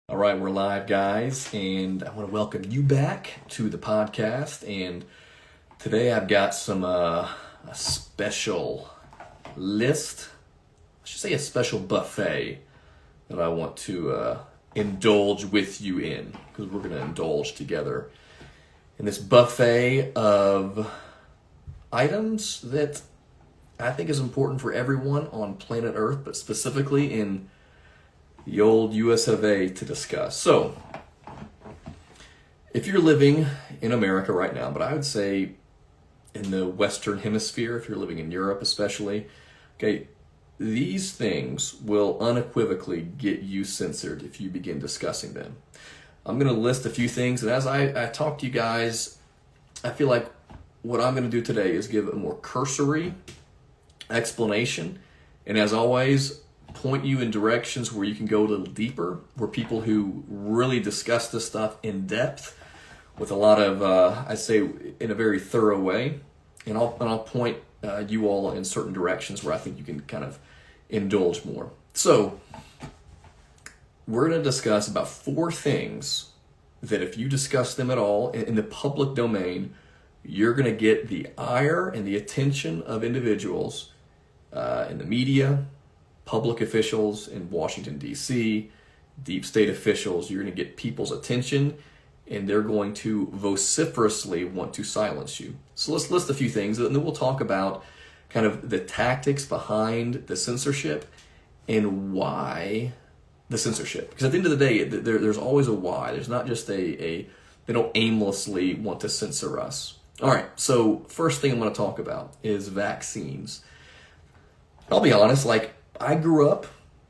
All right, we're live, guys, and I want to welcome you back to the podcast. And today I've got a special list, I should say a special buffet that I want to indulge with you in, because we're going to indulge together in this buffet of items that I think is important for everyone on planet Earth, but specifically in the old US of A to discuss. So, if you're living in America right now, but I would say in the Western Hemisphere, if you're living in Europe especially, okay, these things will unequivocally get you censored if you begin discussing them. I'm going to list a few things, and as I talk to you guys, I feel like what I'm going to do today is give a more cursory explanation, and as always, point you in directions where you can go a little deeper, where people who really discuss this stuff in depth with a lot of, I'd say, in a very thorough way. And I'll point you all in certain directions where I think you can kind of indulge more. So we're going to discuss about 4 things that if you discuss them at all in the public domain, you're going to get the ire and the attention of individuals in the media, public officials in Washington, D.C., deep state officials. You're going to get people's attention, and they're going to vociferously want to silence you. So let's list a few things, and then we'll talk about kind of the tactics behind the censorship and why the censorship. Because at the end of the day, there's always a why. There's not just they don't aimlessly want to censor us. All right, so first thing I'm going to talk about is vaccines. I'll be honest, I grew up,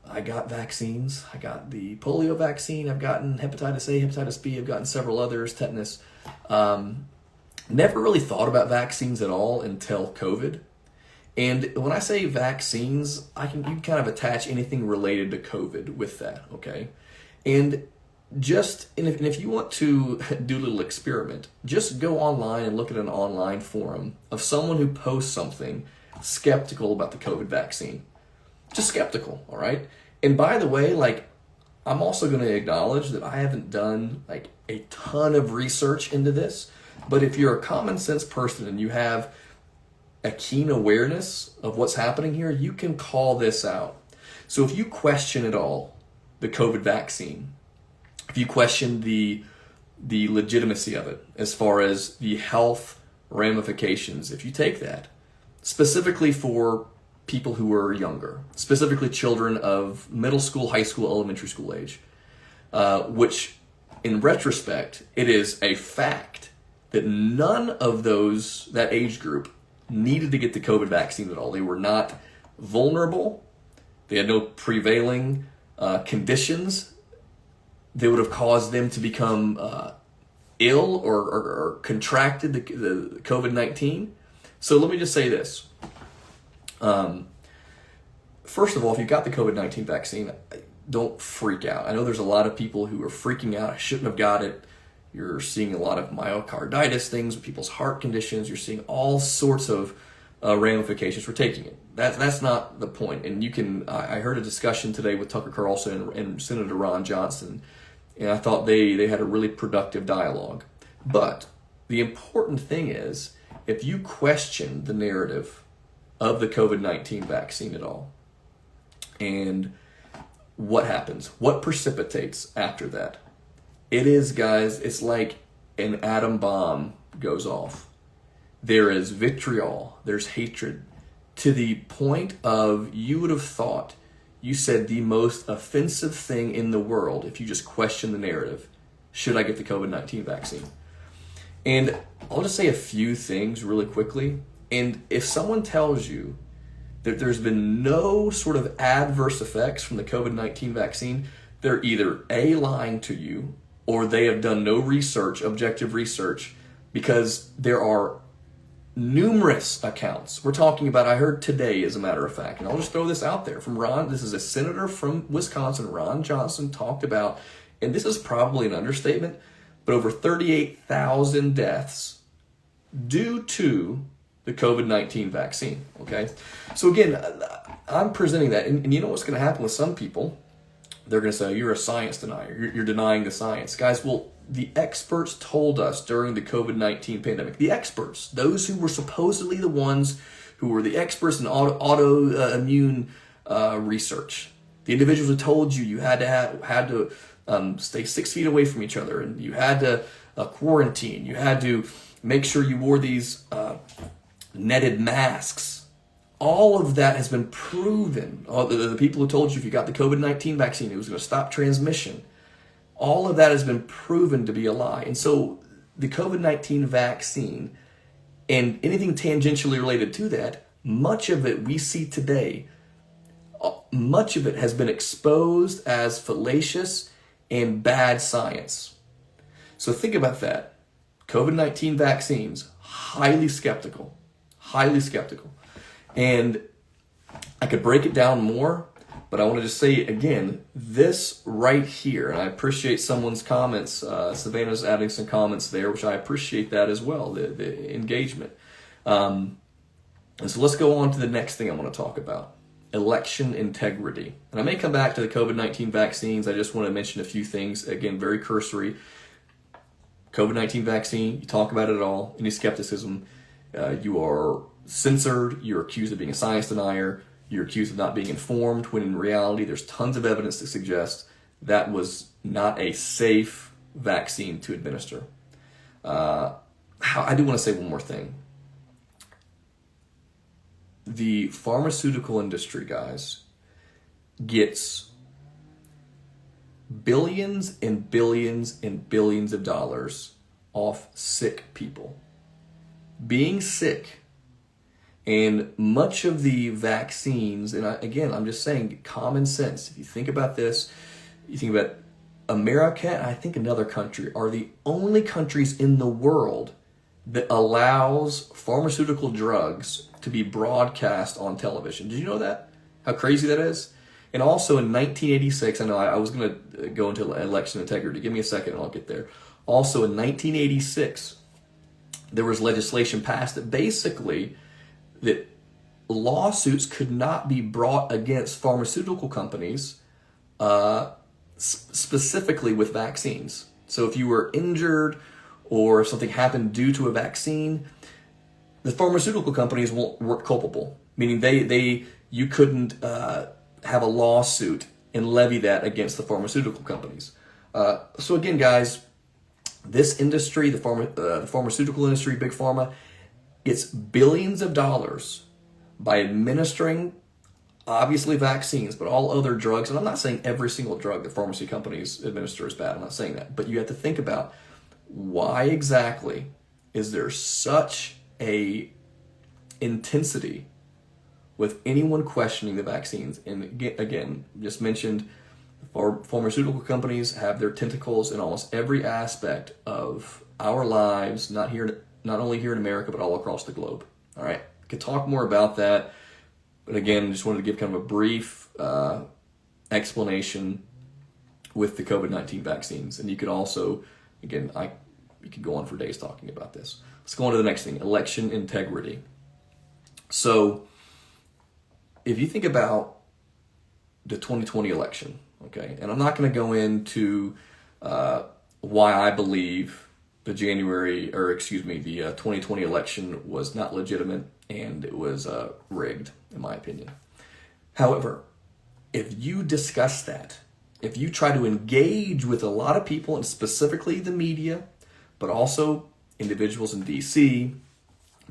I got vaccines. I got the polio vaccine. I've gotten hepatitis A, hepatitis B. I've gotten several others, tetanus. Never really thought about vaccines at all until COVID. And when I say vaccines, you can kind of attach anything related to COVID with that, okay? And if you want to do a little experiment, just go online and look at an online forum of someone who posts something skeptical about the COVID vaccine. Just skeptical, all right? And by the way, I'm also going to acknowledge that I haven't done a ton of research into this, but if you're a common sense person and you have a keen awareness of what's happening here, you can call this out. So if you question at all the COVID vaccine, if you question the legitimacy of it as far as the health ramifications, if you take that, specifically for people who are younger, specifically children of middle school, high school, elementary school age, which in retrospect, it is a fact that none of that age group needed to get the COVID vaccine at all. They were not vulnerable. They had no prevailing conditions that would have caused them to become ill or contracted the COVID-19. So let me just say this. First of all, if you got the COVID-19 vaccine, don't freak out. I know there's a lot of people who are freaking out. I shouldn't have got it. You're seeing a lot of myocarditis things with people's heart conditions. You're seeing all sorts of ramifications for taking it. That's not the point. And I heard a discussion today with Tucker Carlson and Senator Ron Johnson, and I thought they had a really productive dialogue. But the important thing is, if you question the narrative of the COVID-19 vaccine at all, and what happens, what precipitates after that, it is, guys, it's like an atom bomb goes off. There is vitriol, there's hatred, to the point of you would have thought you said the most offensive thing in the world if you just question the narrative. Should I get the COVID-19 vaccine? And I'll just say a few things really quickly. And if someone tells you that there's been no sort of adverse effects from the COVID-19 vaccine, they're either A, lying to you, or they have done no research, objective research, because there are numerous accounts. We're talking about, I heard today, as a matter of fact, and I'll just throw this out there from Ron. This is a senator from Wisconsin, Ron Johnson, talked about, and this is probably an understatement, but over 38,000 deaths due to the COVID-19 vaccine, okay? So again, I'm presenting that, and you know what's going to happen with some people? they're going to say, you're a science denier. You're denying the science. Guys, well, the experts told us during the COVID-19 pandemic, the experts, those who were supposedly the ones who were the experts in autoimmune research, the individuals who told you you had to stay 6 feet away from each other, and you had to quarantine, you had to make sure you wore these netted masks. All of that has been proven. All the people who told you if you got the COVID-19 vaccine, it was going to stop transmission. All of that has been proven to be a lie. And so the COVID-19 vaccine and anything tangentially related to that, much of it we see today, much of it has been exposed as fallacious and bad science. So think about that. COVID-19 vaccines, highly skeptical. And I could break it down more, but I want to just say again, this right here, and I appreciate someone's comments, Savannah's adding some comments there, which I appreciate that as well, the engagement. And so let's go on to the next thing I want to talk about, election integrity. And I may come back to the COVID-19 vaccines. I just want to mention a few things, again, very cursory. COVID-19 vaccine, you talk about it at all, any skepticism, you are censored, you're accused of being a science denier, you're accused of not being informed, when in reality there's tons of evidence to suggest that was not a safe vaccine to administer. I do want to say one more thing. The pharmaceutical industry, guys, gets billions and billions and billions of dollars off sick people. Being sick. And much of the vaccines, and I'm just saying common sense. If you think about this, you think about America and I think another country are the only countries in the world that allows pharmaceutical drugs to be broadcast on television. Did you know that? How crazy that is? And also in 1986, I know I was going to go into election integrity. Give me a second and I'll get there. Also in 1986, there was legislation passed that basically that lawsuits could not be brought against pharmaceutical companies specifically with vaccines. So if you were injured or if something happened due to a vaccine, the pharmaceutical companies weren't culpable, meaning you couldn't have a lawsuit and levy that against the pharmaceutical companies. So again, guys, this industry, the pharmaceutical industry, big pharma, gets billions of dollars by administering, obviously, vaccines, but all other drugs. And I'm not saying every single drug that pharmacy companies administer is bad. I'm not saying that. But you have to think about why exactly is there such a intensity with anyone questioning the vaccines. And again, just mentioned, pharmaceutical companies have their tentacles in almost every aspect of our lives, not only here in America, but all across the globe. All right, I could talk more about that, but again, just wanted to give kind of a brief explanation with the COVID-19 vaccines. And you could also, again, you could go on for days talking about this. Let's go on to the next thing, election integrity. So if you think about the 2020 election, okay, and I'm not going to go into why I believe the 2020 election was not legitimate and it was rigged, in my opinion. However, if you discuss that, if you try to engage with a lot of people, and specifically the media, but also individuals in DC,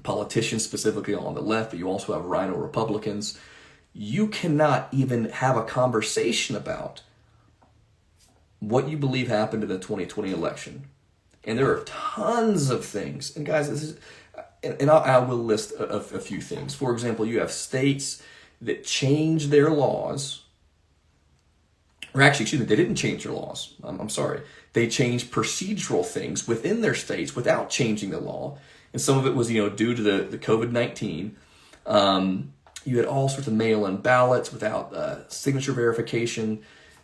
politicians specifically on the left, but you also have rhino Republicans, you cannot even have a conversation about what you believe happened in the 2020 election. And there are tons of things. And guys, I will list a few things. For example, you have states that change their laws. Or actually, they didn't change their laws. I'm sorry. They changed procedural things within their states without changing the law. And some of it was, due to the COVID-19. You had all sorts of mail-in ballots without signature verification.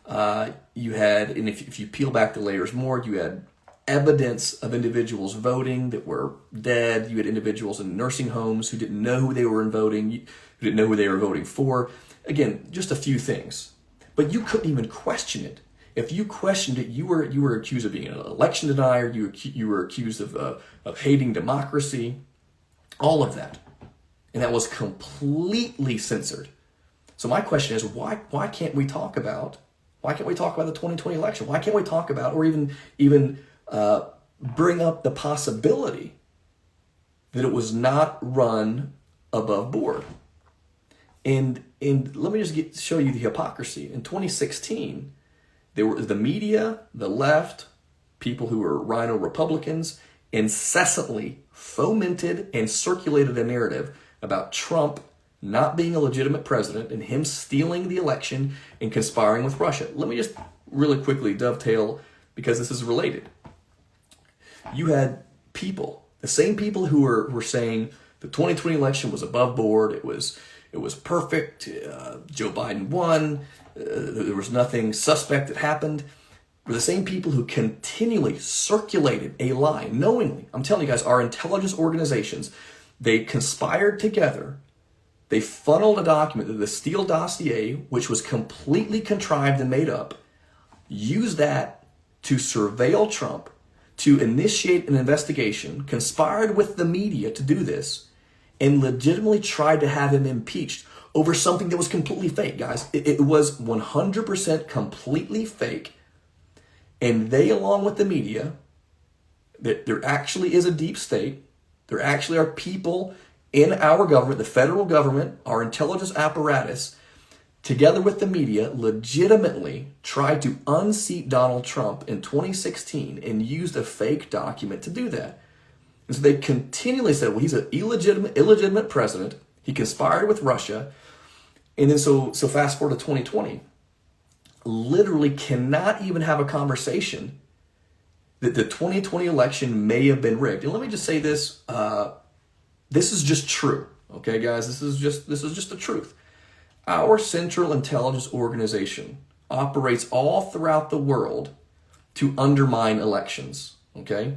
You had, and if you peel back the layers more, you had evidence of individuals voting that were dead. You had individuals in nursing homes who didn't know who they were voting for. Again, just a few things. but you couldn't even question it. If you questioned it, you were accused of being an election denier. You were accused of hating democracy, all of that, and that was completely censored. So my question is, why can't we talk about the 2020 election? Why can't we talk about, or even bring up the possibility that it was not run above board? And let me just show you the hypocrisy. In 2016, there was the media, the left, people who were rhino Republicans, incessantly fomented and circulated a narrative about Trump not being a legitimate president and him stealing the election and conspiring with Russia. Let me just really quickly dovetail, because this is related. You had people, the same people who were saying the 2020 election was above board, it was perfect, Joe Biden won, there was nothing suspect that happened, were the same people who continually circulated a lie, knowingly. I'm telling you guys, our intelligence organizations, they conspired together. They funneled a document, the Steele dossier, which was completely contrived and made up, used that to surveil Trump, to initiate an investigation, conspired with the media to do this, and legitimately tried to have him impeached over something that was completely fake, guys. It was 100% completely fake. And they, along with the media, that there actually is a deep state. There actually are people in our government, the federal government, our intelligence apparatus, together with the media, legitimately tried to unseat Donald Trump in 2016 and used a fake document to do that. And so they continually said, well, he's an illegitimate president. He conspired with Russia. And then so fast forward to 2020, literally cannot even have a conversation that the 2020 election may have been rigged. And let me just say this, this is just true. Okay, guys, this is just the truth. Our Central Intelligence Organization operates all throughout the world to undermine elections, okay?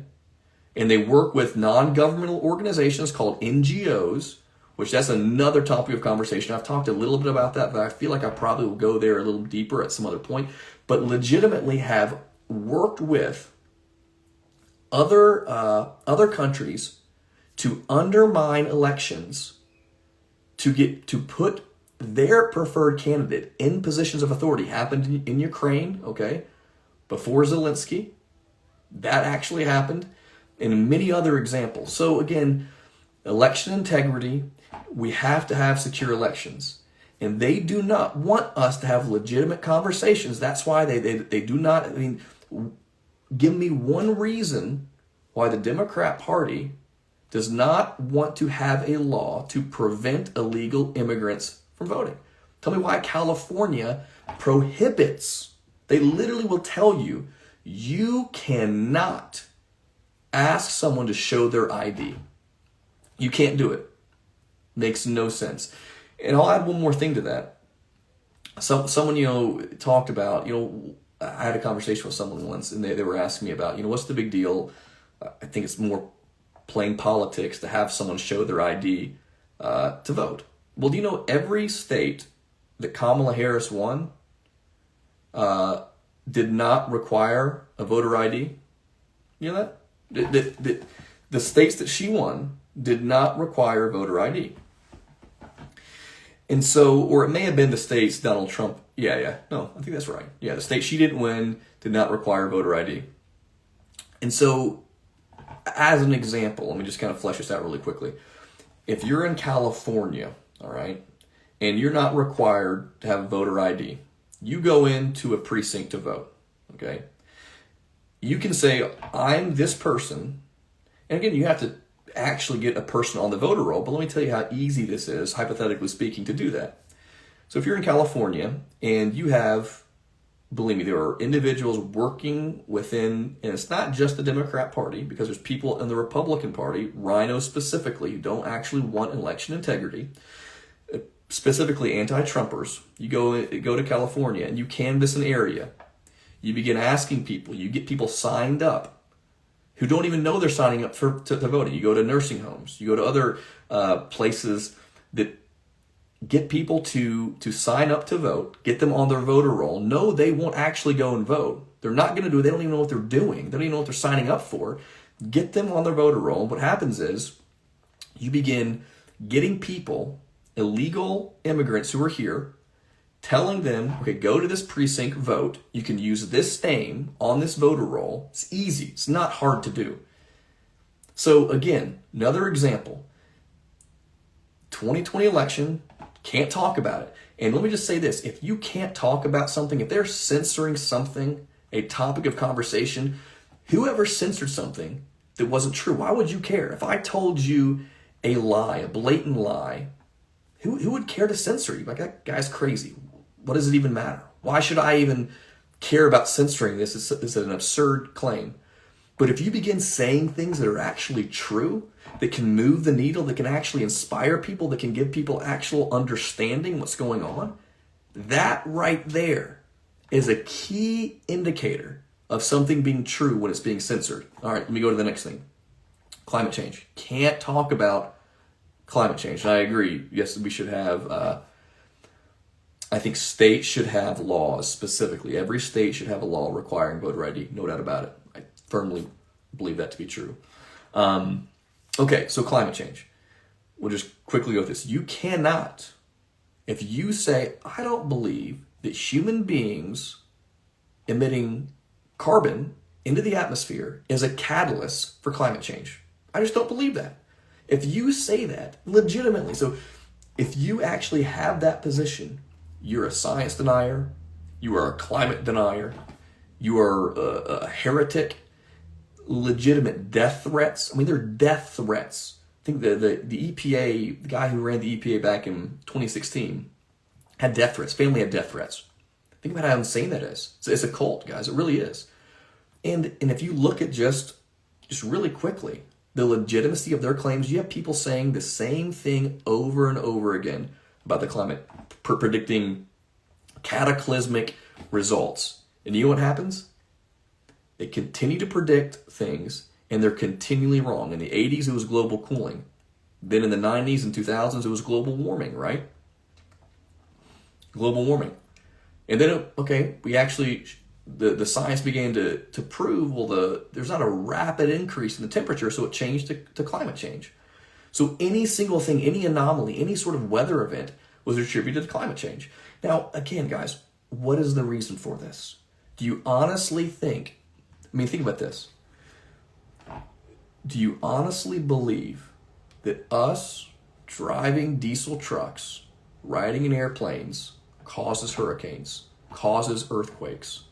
And they work with non-governmental organizations called NGOs, which that's another topic of conversation. I've talked a little bit about that, but I feel like I probably will go there a little deeper at some other point. But legitimately have worked with other countries to undermine elections, to put their preferred candidate in positions of authority. Happened in Ukraine, okay, before Zelensky. That actually happened, and many other examples. So again, election integrity, we have to have secure elections. And they do not want us to have legitimate conversations. That's why they do not, I mean, give me one reason why the Democrat Party does not want to have a law to prevent illegal immigrants from voting. Tell me why California prohibits. They literally will tell you, you cannot ask someone to show their ID. You can't do it. Makes no sense. And I'll add one more thing to that. Someone, talked about, I had a conversation with someone once, and they were asking me about, what's the big deal? I think it's more plain politics to have someone show their ID to vote. Well, do you know every state that Kamala Harris won did not require a voter ID? You know that? The states that she won did not require voter ID. And so, or it may have been the states Donald Trump, no, I think that's right. Yeah, the state she didn't win did not require voter ID. And so, as an example, let me just kind of flesh this out really quickly. If you're in California, all right, and you're not required to have voter ID, you go into a precinct to vote, okay? You can say, I'm this person, and again, you have to actually get a person on the voter roll, but let me tell you how easy this is, hypothetically speaking, to do that. So if you're in California and you have, believe me, there are individuals working within, and it's not just the Democrat Party, because there's people in the Republican Party, rhinos specifically, who don't actually want election integrity, specifically anti-Trumpers. You go to California and you canvass an area. You begin asking people, you get people signed up who don't even know they're signing up to vote. You go to nursing homes. You go to other places that get people to sign up to vote, get them on their voter roll. No, they won't actually go and vote. They're not going to do it. They don't even know what they're doing. They don't even know what they're signing up for. Get them on their voter roll. What happens is you begin getting people, illegal immigrants who are here, telling them, okay, go to this precinct, vote. You can use this name on this voter roll. It's easy. It's not hard to do. So again, another example. 2020 election, can't talk about it. And let me just say this. If you can't talk about something, if they're censoring something, a topic of conversation, whoever censored something that wasn't true, why would you care? If I told you a lie, a blatant lie, who would care to censor you? Like, that guy's crazy. What does it even matter? Why should I even care about censoring this? It's an absurd claim. But if you begin saying things that are actually true, that can move the needle, that can actually inspire people, that can give people actual understanding what's going on, that right there is a key indicator of something being true when it's being censored. All right, let me go to the next thing. Climate change. Can't talk about climate change. And I agree. Yes, we should have, I think states should have laws specifically. Every state should have a law requiring voter ID. No doubt about it. I firmly believe that to be true. Okay, so climate change. We'll just quickly go with this. You cannot, if you say, I don't believe that human beings emitting carbon into the atmosphere is a catalyst for climate change. I just don't believe that. If you say that legitimately, so if you actually have that position, you're a science denier, you are a climate denier, you are a heretic, legitimate death threats. I mean, they're death threats. I think the EPA, the guy who ran the EPA back in 2016, had death threats. Family had death threats. Think about how insane that is. It's a cult, guys. It really is. And if you look at just really quickly, the legitimacy of their claims, you have people saying the same thing over and over again about the climate, predicting cataclysmic results. And you know what happens? They continue to predict things, and they're continually wrong. In the 80s, it was global cooling. Then in the 90s and 2000s, it was global warming, right? Global warming. And then, we actually, the science began to prove, there's not a rapid increase in the temperature, so it changed to climate change. So any single thing, any anomaly, any sort of weather event was attributed to climate change. Now, again, guys, what is the reason for this? Do you honestly think, think about this. Do you honestly believe that us driving diesel trucks, riding in airplanes, causes hurricanes, causes earthquakes,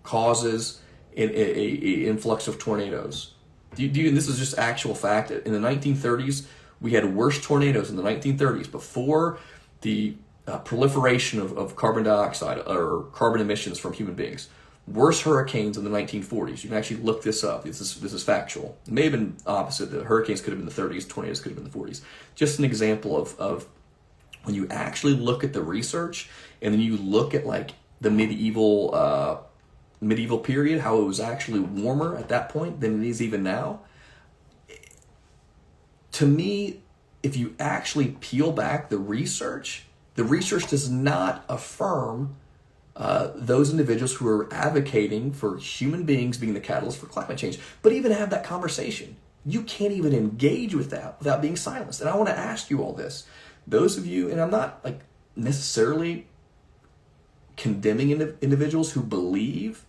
causes an influx of tornadoes? And this is just actual fact. In the 1930s, we had worse tornadoes in the 1930s before the proliferation of carbon dioxide or carbon emissions from human beings. Worse hurricanes in the 1940s. You can actually look this up. This is factual. It may have been opposite. The hurricanes could have been in the 30s, tornadoes could have been in the 40s. Just an example of when you actually look at the research and then you look at like the medieval period, how it was actually warmer at that point than it is even now. To me, if you actually peel back the research does not affirm those individuals who are advocating for human beings being the catalyst for climate change. But even have that conversation. You can't even engage with that without being silenced. And I want to ask you all this. Those of you, and I'm not like necessarily condemning individuals who believe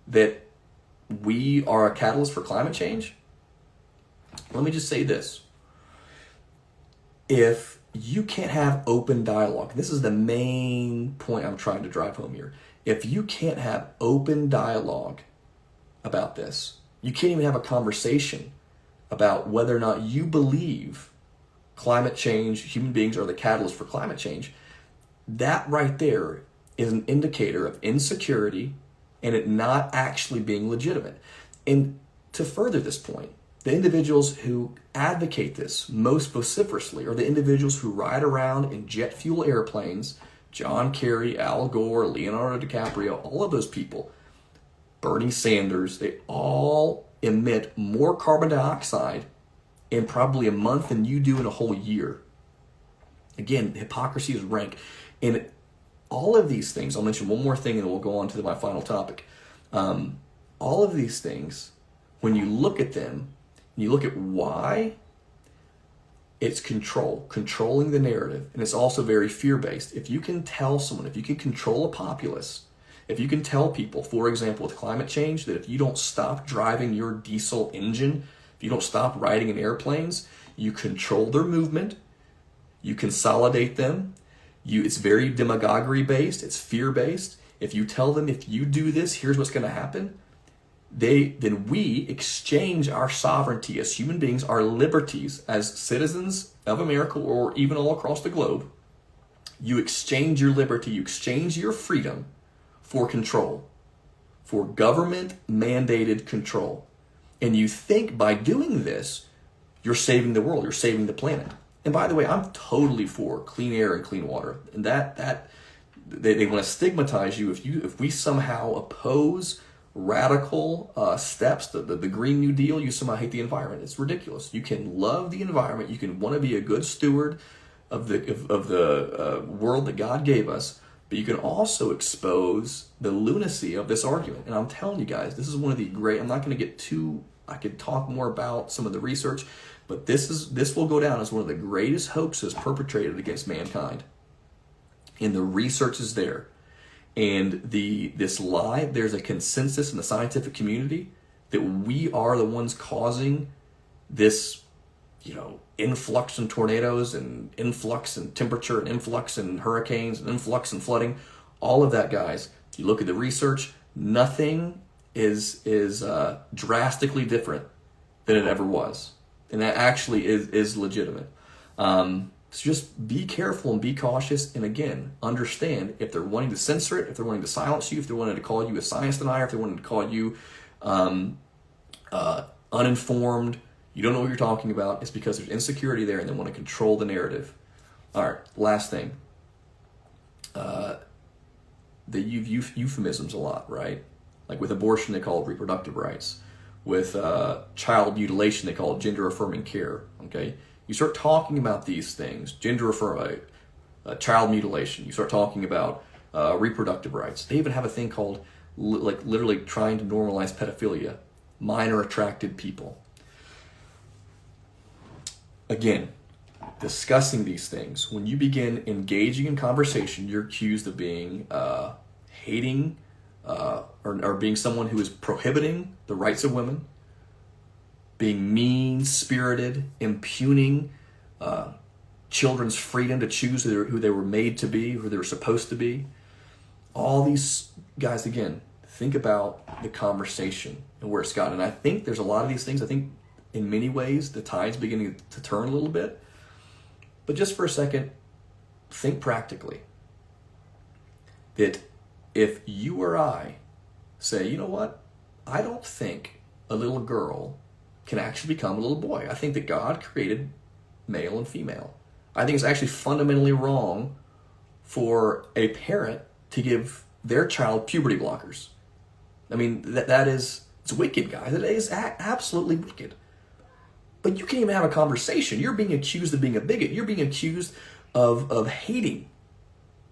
that we are a catalyst for climate change. Let me just say this. If you can't have open dialogue, this is the main point I'm trying to drive home here. If you can't have open dialogue about this, you can't even have a conversation about whether or not you believe climate change, human beings are the catalyst for climate change, that right there is an indicator of insecurity and it not actually being legitimate. And to further this point, the individuals who advocate this most vociferously are the individuals who ride around in jet fuel airplanes, John Kerry, Al Gore, Leonardo DiCaprio, all of those people, Bernie Sanders, they all emit more carbon dioxide in probably a month than you do in a whole year. Again, hypocrisy is rank. And all of these things, I'll mention one more thing and then we'll go on to my final topic. All of these things, when you look at them, you look at why, it's controlling the narrative. And it's also very fear-based. If you can tell someone, if you can control a populace, if you can tell people, for example, with climate change, that if you don't stop driving your diesel engine, if you don't stop riding in airplanes, you control their movement, you consolidate them, it's very demagoguery-based, it's fear-based. If you tell them, if you do this, here's what's going to happen, then we exchange our sovereignty as human beings, our liberties as citizens of America or even all across the globe. You exchange your liberty, you exchange your freedom for control, for government-mandated control. And you think by doing this, you're saving the world, you're saving the planet. And by the way, I'm totally for clean air and clean water. And that they want to stigmatize you if we somehow oppose radical steps, the Green New Deal, you somehow hate the environment. It's ridiculous. You can love the environment. You can want to be a good steward of the world that God gave us, but you can also expose the lunacy of this argument. And I'm telling you guys, this is one of the great, I'm not going to get too, I could talk more about some of the research, but this will go down as one of the greatest hoaxes perpetrated against mankind. And the research is there. And this lie, there's a consensus in the scientific community that we are the ones causing this, influx in tornadoes and influx in temperature and influx in hurricanes and influx in flooding. All of that, guys, if you look at the research, nothing is drastically different than it ever was. And that actually is legitimate. So just be careful and be cautious. And again, understand if they're wanting to censor it, if they're wanting to silence you, if they're wanting to call you a science denier, if they're wanting to call you uninformed, you don't know what you're talking about, it's because there's insecurity there and they want to control the narrative. All right, last thing. They use euphemisms a lot, right? Like with abortion, they call it reproductive rights. With child mutilation, they call it gender-affirming care, okay? You start talking about these things, child mutilation. You start talking about reproductive rights. They even have a thing called, literally trying to normalize pedophilia, minor attracted people. Again, discussing these things, when you begin engaging in conversation, you're accused of being hating or being someone who is prohibiting the rights of women, being mean-spirited, impugning children's freedom to choose who they were made to be, who they were supposed to be. All these guys, again, think about the conversation and where it's gone. And I think there's a lot of these things, I think in many ways the tide's beginning to turn a little bit. But just for a second, think practically. That if you or I say, you know what, I don't think a little girl can actually become a little boy. I think that God created male and female. I think it's actually fundamentally wrong for a parent to give their child puberty blockers. I mean, it's wicked, guys. It is absolutely wicked. But you can't even have a conversation. You're being accused of being a bigot. You're being accused of hating,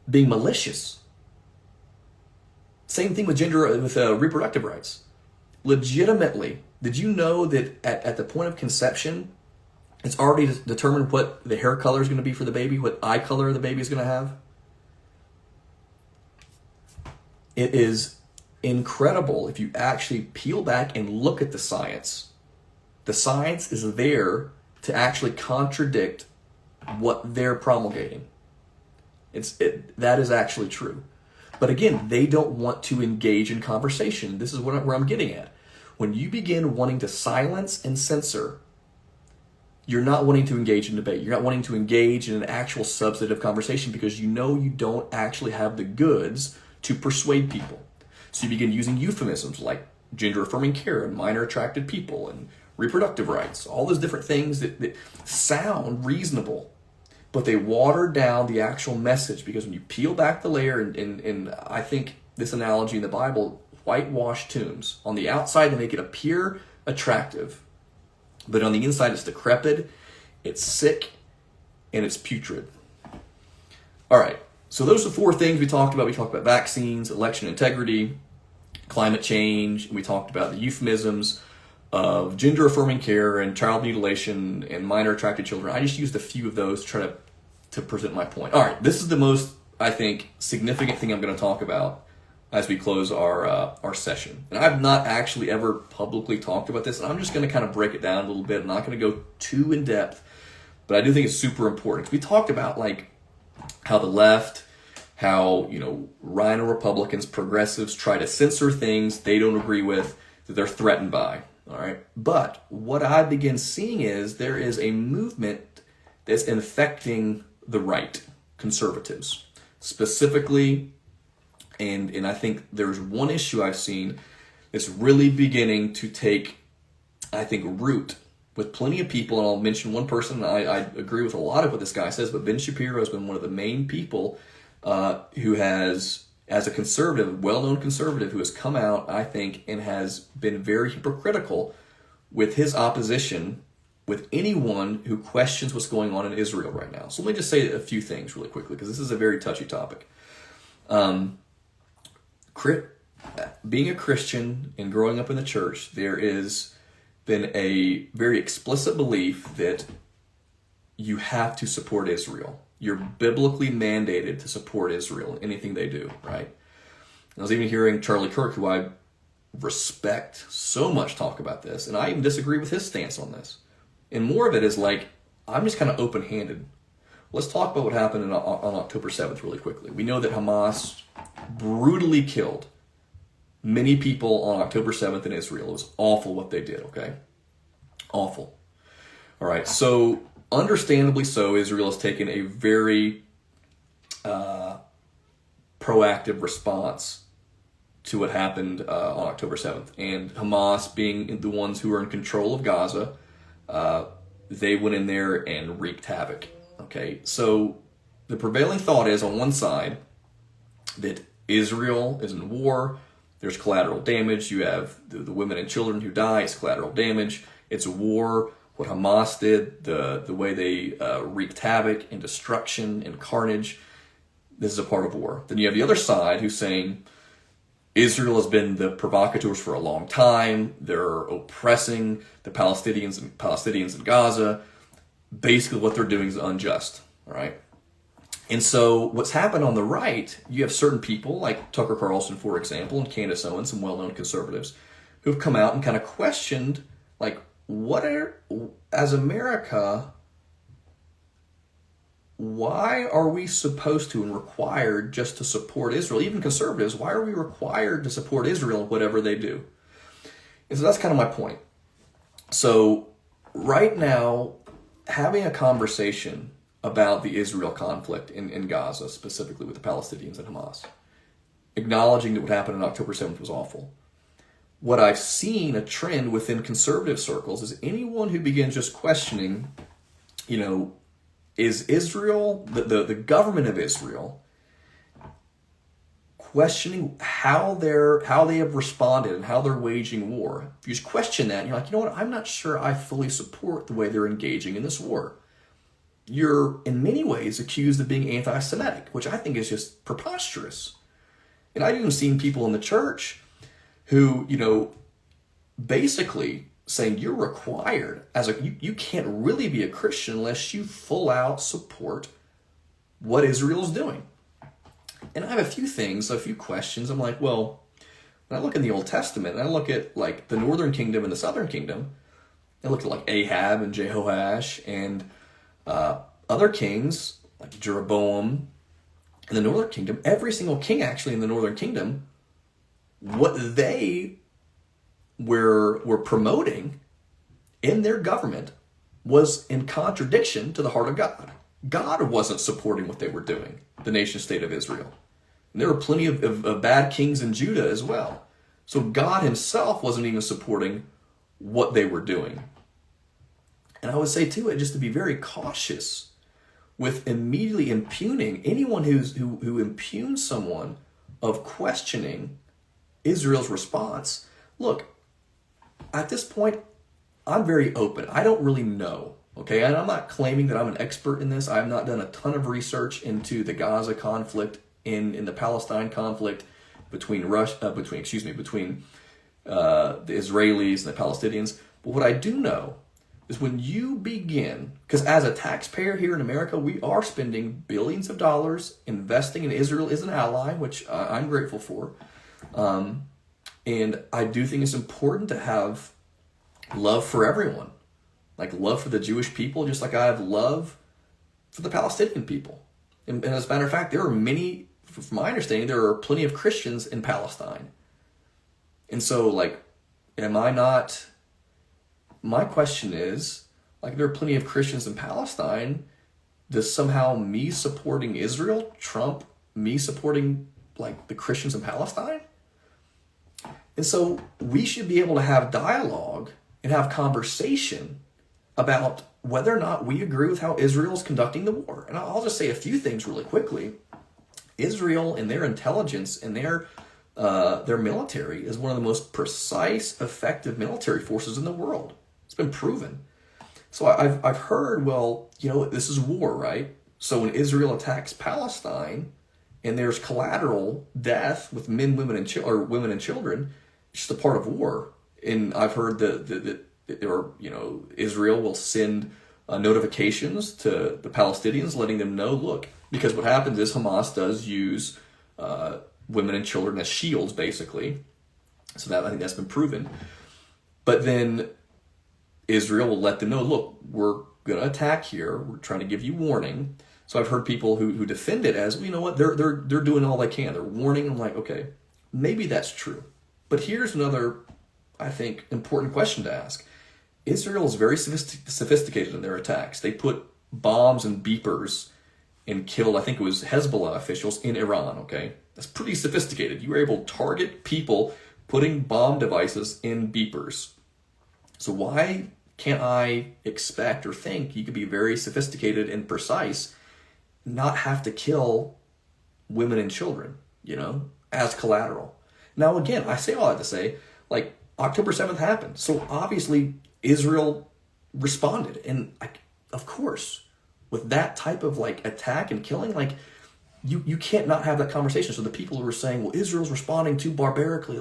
being malicious. Same thing with reproductive rights. Legitimately, did you know that at the point of conception, it's already determined what the hair color is going to be for the baby, what eye color the baby is going to have? It is incredible if you actually peel back and look at the science. The science is there to actually contradict what they're promulgating. That is actually true. But again, they don't want to engage in conversation. This is where I'm getting at. When you begin wanting to silence and censor, you're not wanting to engage in debate. You're not wanting to engage in an actual substantive conversation because you know you don't actually have the goods to persuade people. So you begin using euphemisms like gender-affirming care and minor attracted people and reproductive rights, all those different things that sound reasonable, but they water down the actual message because when you peel back the layer, and I think this analogy in the Bible, whitewashed tombs. On the outside, they make it appear attractive, but on the inside, it's decrepit, it's sick, and it's putrid. All right. So those are 4 things we talked about. We talked about vaccines, election integrity, climate change. We talked about the euphemisms of gender-affirming care and child mutilation and minor attracted children. I just used a few of those to try to present my point. All right. This is the most, I think, significant thing I'm going to talk about as we close our session. And I've not actually ever publicly talked about this, and I'm just going to kind of break it down a little bit. I'm not going to go too in depth, but I do think it's super important. We talked about like how the left, how, rhino Republicans, progressives try to censor things they don't agree with, that they're threatened by. All right. But what I begin seeing is there is a movement that's infecting the right, conservatives, specifically. And I think there's one issue I've seen that's really beginning to take, I think, root with plenty of people. And I'll mention one person. I agree with a lot of what this guy says, but Ben Shapiro has been one of the main people who has, as a conservative, well-known conservative, who has come out, I think, and has been very hypocritical with his opposition with anyone who questions what's going on in Israel right now. So let me just say a few things really quickly, because this is a very touchy topic. Being a Christian and growing up in the church, there is been a very explicit belief that you have to support Israel. You're biblically mandated to support Israel in anything they do, right? I was even hearing Charlie Kirk, who I respect so much, talk about this, and I even disagree with his stance on this. And more of it is like, I'm just kind of open-handed. Let's talk about what happened on October 7th really quickly. We know that Hamas brutally killed many people on October 7th in Israel. It was awful what they did, okay? Awful. All right, so understandably so, Israel has taken a very proactive response to what happened on October 7th. And Hamas, being the ones who are in control of Gaza, they went in there and wreaked havoc. Okay, so the prevailing thought is, on one side, that Israel is in war. There's collateral damage. You have the women and children who die. It's collateral damage. It's a war. What Hamas did, the way they wreaked havoc and destruction and carnage, this is a part of war. Then you have the other side who's saying Israel has been the provocateurs for a long time. They're oppressing the Palestinians in Gaza. Basically, what they're doing is unjust. All right. And so what's happened on the right, you have certain people like Tucker Carlson, for example, and Candace Owens, some well-known conservatives, who've come out and kind of questioned, like, as America, why are we supposed to and required just to support Israel? Even conservatives, why are we required to support Israel in whatever they do? And so that's kind of my point. So right now, having a conversation about the Israel conflict in Gaza, specifically with the Palestinians and Hamas, acknowledging that what happened on October 7th was awful. What I've seen a trend within conservative circles is anyone who begins just questioning, is Israel, the government of Israel, questioning how they have responded and how they're waging war. If you just question that, and you're like, you know what, I'm not sure I fully support the way they're engaging in this war. You're, in many ways, accused of being anti-Semitic, which I think is just preposterous. And I've even seen people in the church who, basically saying you're required, you can't really be a Christian unless you full out support what Israel's doing. And I have a few questions. I'm like, well, when I look in the Old Testament, and I look at like the Northern Kingdom and the Southern Kingdom, I look at like Ahab and Jehoash and other kings like Jeroboam in the Northern Kingdom. Every single king actually in the Northern Kingdom, what they were promoting in their government was in contradiction to the heart of God. God wasn't supporting what they were doing, the nation state of Israel. And there were plenty of bad kings in Judah as well. So God himself wasn't even supporting what they were doing. And I would say too, just to be very cautious with immediately impugning anyone who impugns someone of questioning Israel's response. Look, at this point, I'm very open. I don't really know, Okay, and I'm not claiming that I'm an expert in this. I have not done a ton of research into the Gaza conflict, in the Palestine conflict between between the Israelis and the Palestinians. But what I do know is when you begin, because as a taxpayer here in America, we are spending billions of dollars investing in Israel as an ally, which I'm grateful for. And I do think it's important to have love for everyone, like love for the Jewish people, just like I have love for the Palestinian people. And as a matter of fact, there are many, from my understanding, there are plenty of Christians in Palestine. And so, like, am I not... My question is, like, there are plenty of Christians in Palestine. Does somehow me supporting Israel trump me supporting, like, the Christians in Palestine? And so we should be able to have dialogue and have conversation about whether or not we agree with how Israel is conducting the war. And I'll just say a few things really quickly. Israel and their intelligence and their military is one of the most precise, effective military forces in the world. It's been proven. So I've heard, well, this is war, right? So when Israel attacks Palestine and there's collateral death with men, women, and children, it's just a part of war. And I've heard that Israel will send notifications to the Palestinians, letting them know, look, because what happens is Hamas does use women and children as shields, basically. So that I think that's been proven. But then Israel will let them know, look, we're going to attack here. We're trying to give you warning. So I've heard people who defend it as, well, you know what, they're doing all they can. They're warning. I'm like, okay, maybe that's true. But here's another, I think, important question to ask. Israel is very sophisticated in their attacks. They put bombs and beepers and killed, I think it was Hezbollah officials in Iran, okay? That's pretty sophisticated. You were able to target people putting bomb devices in beepers. So why can't I expect or think you could be very sophisticated and precise, not have to kill women and children, as collateral? Now, again, I say all that to say, like, October 7th happened. So obviously Israel responded. And of course, with that type of attack and killing, you can't not have that conversation. So the people who were saying, well, Israel's responding too barbarically,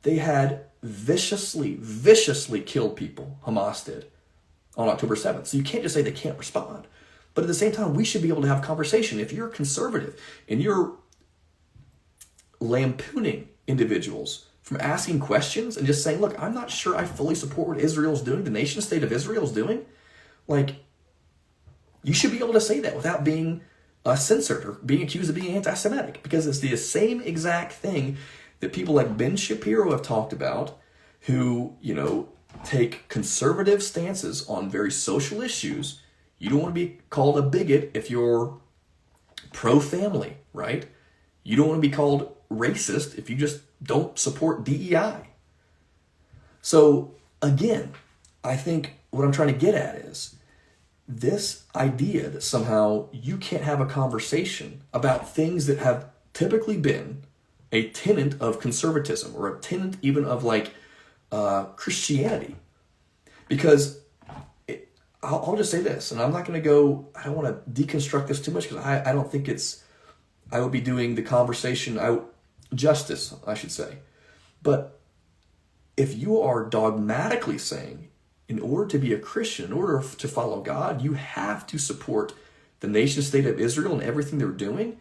they had viciously killed people, Hamas did, on October 7th. So you can't just say they can't respond. But at the same time, we should be able to have a conversation. If you're conservative and you're lampooning individuals from asking questions and just saying, look, I'm not sure I fully support what Israel's doing, the nation state of Israel's doing, you should be able to say that without being censored or being accused of being anti-Semitic, because it's the same exact thing that people like Ben Shapiro have talked about, who, take conservative stances on very social issues. You don't want to be called a bigot if you're pro-family, right? You don't want to be called racist if you just don't support DEI. So again, I think what I'm trying to get at is this idea that somehow you can't have a conversation about things that have typically been a tenet of conservatism or a tenet even of Christianity. Because I'll just say this, and I'm not going to go, I don't want to deconstruct this too much because I don't think I would be doing the conversation justice, I should say. But if you are dogmatically saying, in order to be a Christian, in order to follow God, you have to support the nation state of Israel and everything they're doing,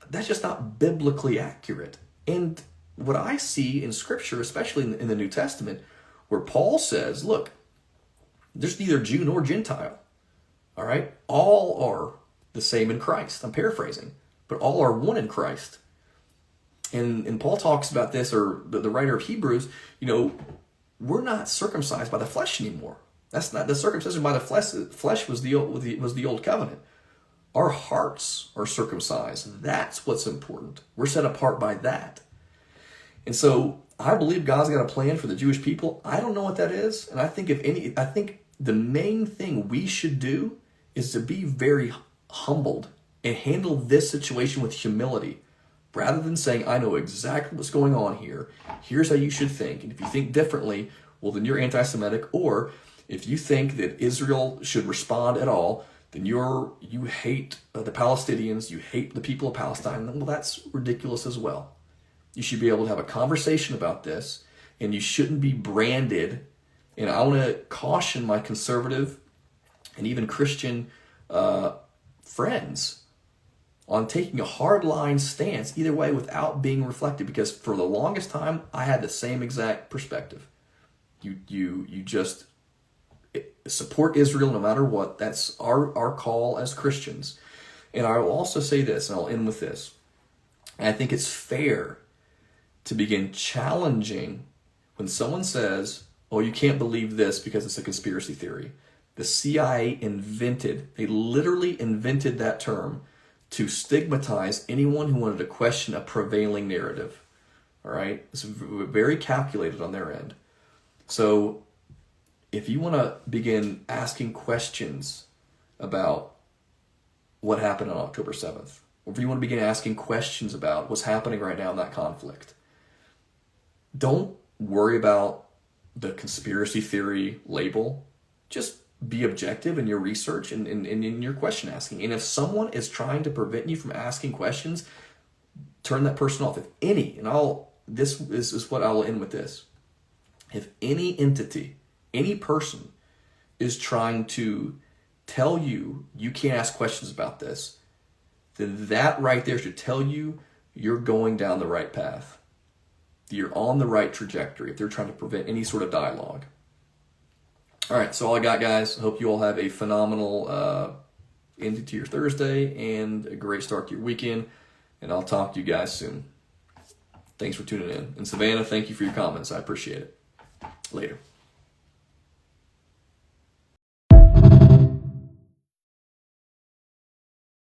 that's just not biblically accurate. And what I see in Scripture, especially in the New Testament, where Paul says, look, there's neither Jew nor Gentile, all right? All are the same in Christ. I'm paraphrasing, but all are one in Christ. And Paul talks about this, or the writer of Hebrews, we're not circumcised by the flesh anymore. That's not the circumcision by the flesh was the old covenant. Our hearts are circumcised. That's what's important. We're set apart by that. And so I believe God's got a plan for the Jewish people. I don't know what that is. And I think the main thing we should do is to be very humbled and handle this situation with humility, rather than saying, I know exactly what's going on here. Here's how you should think. And if you think differently, well, then you're anti-Semitic. Or If you think that Israel should respond at all, then you hate the Palestinians, you hate the people of Palestine. Well, that's ridiculous as well. You should be able to have a conversation about this, and you shouldn't be branded. And I want to caution my conservative and even Christian friends on taking a hardline stance either way without being reflected, because for the longest time I had the same exact perspective. You just support Israel no matter what. That's our call as Christians. And I will also say this, and I'll end with this. And I think it's fair to begin challenging when someone says, oh, you can't believe this because it's a conspiracy theory. The CIA they literally invented that term to stigmatize anyone who wanted to question a prevailing narrative. All right? It's very calculated on their end. So if you want to begin asking questions about what happened on October 7th, or if you want to begin asking questions about what's happening right now in that conflict, don't worry about the conspiracy theory label. Just be objective in your research and in your question asking. And if someone is trying to prevent you from asking questions, turn that person off. If any, and this is what I will end with this. If any entity, any person is trying to tell you you can't ask questions about this, then that right there should tell you you're going down the right path. You're on the right trajectory if they're trying to prevent any sort of dialogue. All right, so all I got, guys. I hope you all have a phenomenal end to your Thursday and a great start to your weekend, and I'll talk to you guys soon. Thanks for tuning in. And Savannah, thank you for your comments. I appreciate it. Later.